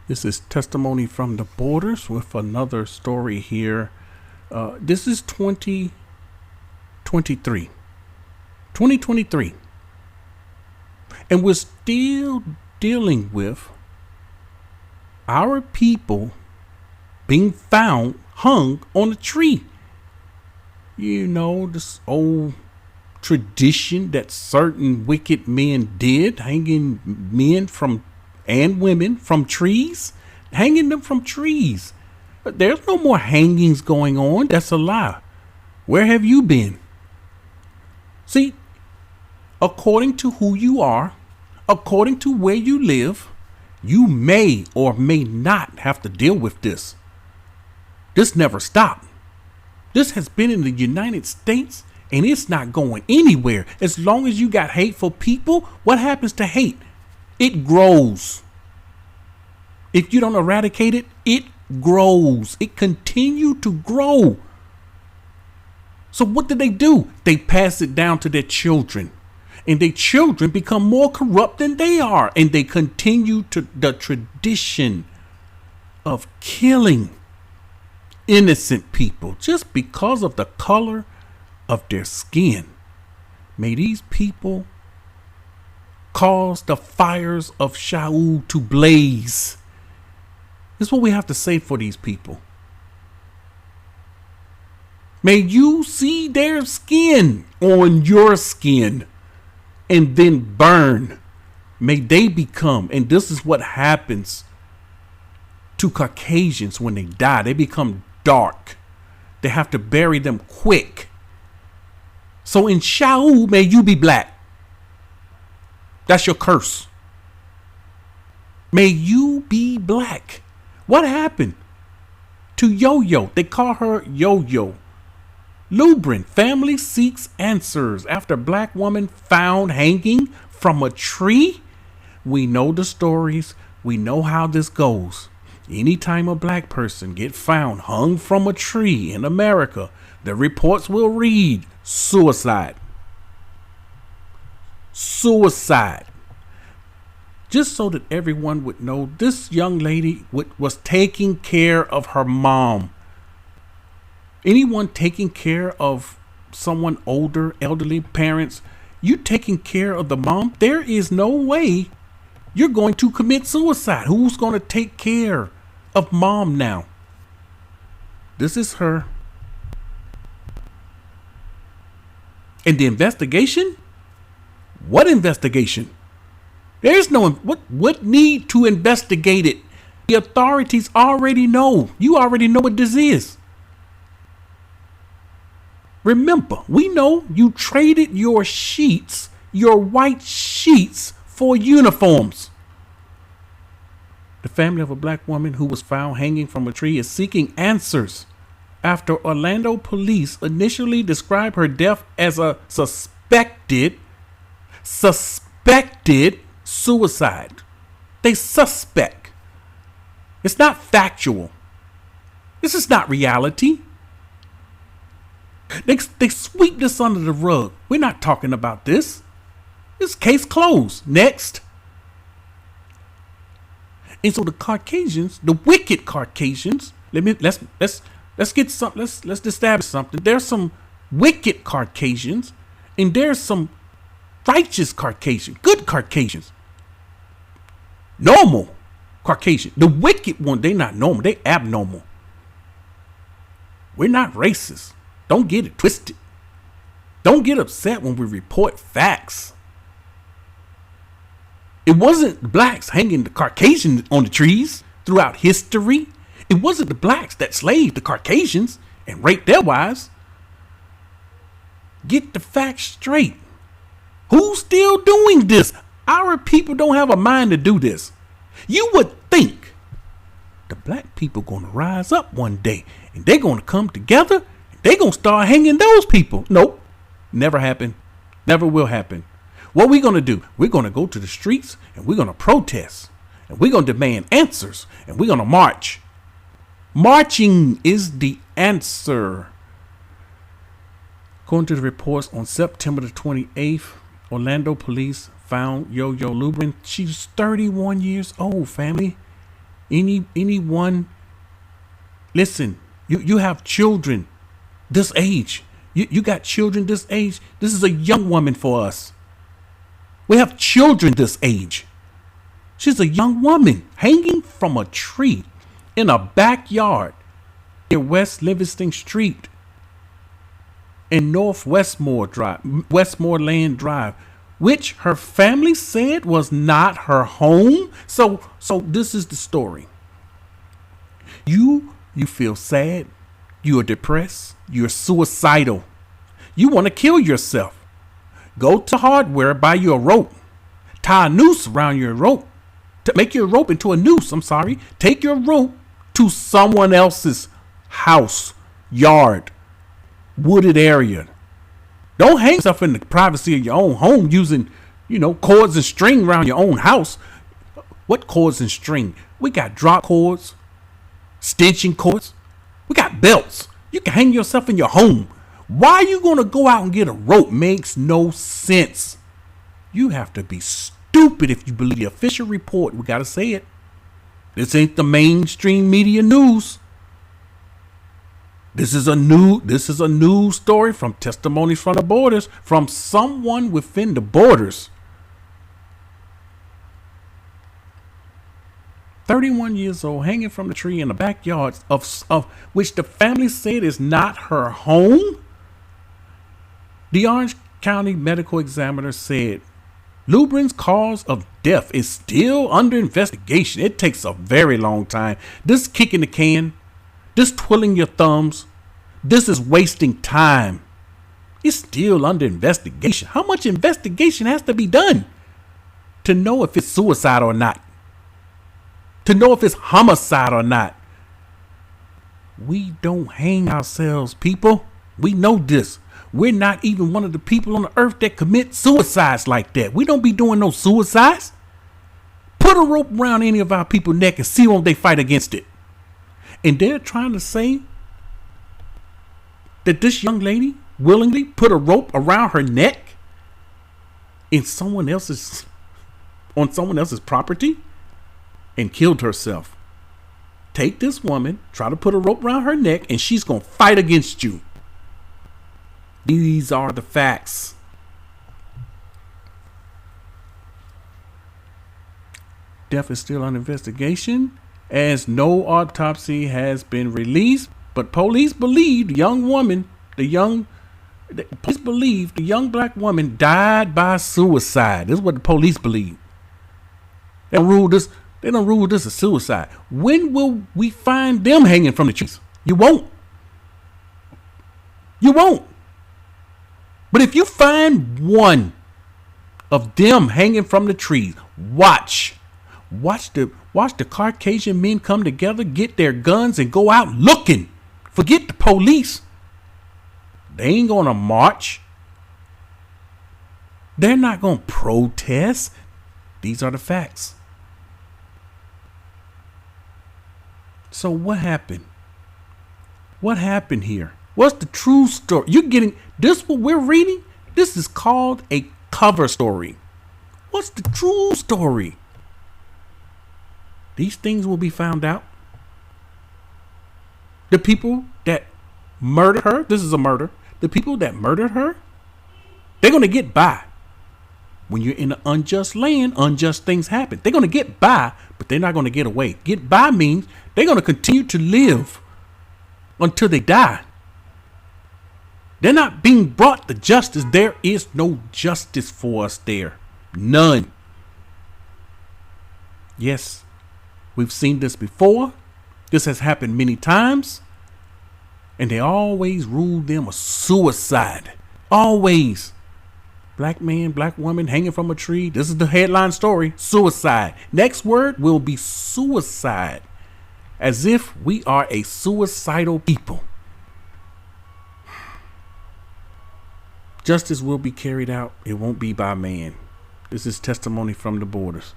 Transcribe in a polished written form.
This is Testimony from the Borders with another story here. This is 2023. 2023. And we're still dealing with our people being found hung on a tree. You know, this old tradition that certain wicked men did, hanging men and women from trees, hanging them from trees. But there's no more hangings going on. That's a lie. Where have you been? See, according to who you are, according to where you live, you may or may not have to deal with this. This never stopped. This has been in the United States and it's not going anywhere. As long as you got hateful people, what happens to hate? It grows. If you don't eradicate it, it grows. It continues to grow. So what do? They pass it down to their children. And their children become more corrupt than they are. And they continue to the tradition of killing innocent people just because of the color of their skin. May these people cause the fires of Yahuah to blaze. This is what we have to say for these people. May you see their skin on your skin and then burn. May they become, and this is what happens to Caucasians when they die. They become dark. They have to bury them quick. So in Yahuah, may you be black. That's your curse. May you be black. What happened to Yo-Yo? They call her Yo-Yo. Lubrin, family seeks answers after black woman found hanging from a tree. We know the stories. We know how this goes. Anytime a black person get found hung from a tree in America, the reports will read suicide. Suicide. Just so that everyone would know, this young lady was taking care of her mom. Anyone taking care of someone older, elderly, parents, you taking care of the mom, there is no way you're going to commit suicide. Who's going to take care of mom now? This is her. And the investigation? What investigation? There's no, what need to investigate it? The authorities already know. You already know what this is. Remember, we know you traded your sheets, your white sheets, for uniforms. The family of a black woman who was found hanging from a tree is seeking answers after Orlando police initially described her death as a suspected suicide. They suspect. It's not factual. This is not reality. They sweep this under the rug. We're not talking about this. This case closed. Next. And so the Caucasians, the wicked Caucasians, let's establish something. There's some wicked Caucasians and there's some righteous Caucasians, good Caucasians, normal Caucasian. The wicked one, they're not normal, they abnormal. We're not racist. Don't get it twisted. Don't get upset when we report facts. It wasn't blacks hanging the Caucasians on the trees throughout history. It wasn't the blacks that slaved the Caucasians and raped their wives. Get the facts straight. Who's still doing this? Our people don't have a mind to do this. You would think the black people gonna rise up one day and they're gonna come together. They're going to start hanging those people. Nope. Never happened. Never will happen. What we going to do? We're going to go to the streets and we're going to protest. And we're going to demand answers. And we're going to march. Marching is the answer. According to the reports, on September the 28th, Orlando police found Yo-Yo Lubrin. She's 31 years old, family. Anyone, listen, you have children this age. You got children this age. This is a young woman for us. We have children this age. She's a young woman hanging from a tree in a backyard near West Livingston Street in North Westmoreland Drive, which her family said was not her home. So this is the story. You feel sad. You are depressed. You're suicidal. You want to kill yourself. Go to hardware, buy you a rope. Tie a noose around your rope. To make your rope into a noose. Take your rope to someone else's house, yard, wooded area. Don't hang yourself in the privacy of your own home using, cords and string around your own house. What cords and string? We got drop cords, stenching cords. We got belts. You can hang yourself in your home. Why are you going to go out and get a rope? Makes no sense. You have to be stupid if you believe the official report. We got to say it. This ain't the mainstream media news. This is a news story from Testimonies from the Borders, from someone within the borders. 31 years old, hanging from the tree in the backyard of which the family said is not her home. The Orange County medical examiner said Lubrin's cause of death is still under investigation. It takes a very long time. This kicking the can, this twiddling your thumbs, this is wasting time. It's still under investigation. How much investigation has to be done to know if it's suicide or not? To know if it's homicide or not? We don't hang ourselves, people. We know this. We're not even one of the people on the earth that commit suicides like that. We don't be doing no suicides. Put a rope around any of our people's neck and see when they fight against it. And they're trying to say that this young lady willingly put a rope around her neck on someone else's property and killed herself. Take this woman, try to put a rope around her neck, and she's going to fight against you. These are the facts. Death is still under investigation, as no autopsy has been released. But police believe the young black woman died by suicide. This is what the police believe. They don't rule this as suicide. When will we find them hanging from the trees? You won't. But if you find one of them hanging from the trees, watch the Caucasian men come together, get their guns, and go out looking. Forget the police. They ain't gonna march. They're not gonna protest. These are the facts. So what happened? What happened here? What's the true story? You're getting this, what we're reading? This is called a cover story. What's the true story? These things will be found out. The people that murdered her, this is a murder. The people that murdered her, they're going to get by. When you're in an unjust land, unjust things happen. They're going to get by, but they're not going to get away. Get by means they're going to continue to live until they die. They're not being brought to justice. There is no justice for us there. None. Yes, we've seen this before. This has happened many times. And they always rule them a suicide. Always. Black man, black woman hanging from a tree. This is the headline story. Suicide. Next word will be suicide. As if we are a suicidal people. Justice will be carried out. It won't be by man. This is Testimony from the Borders.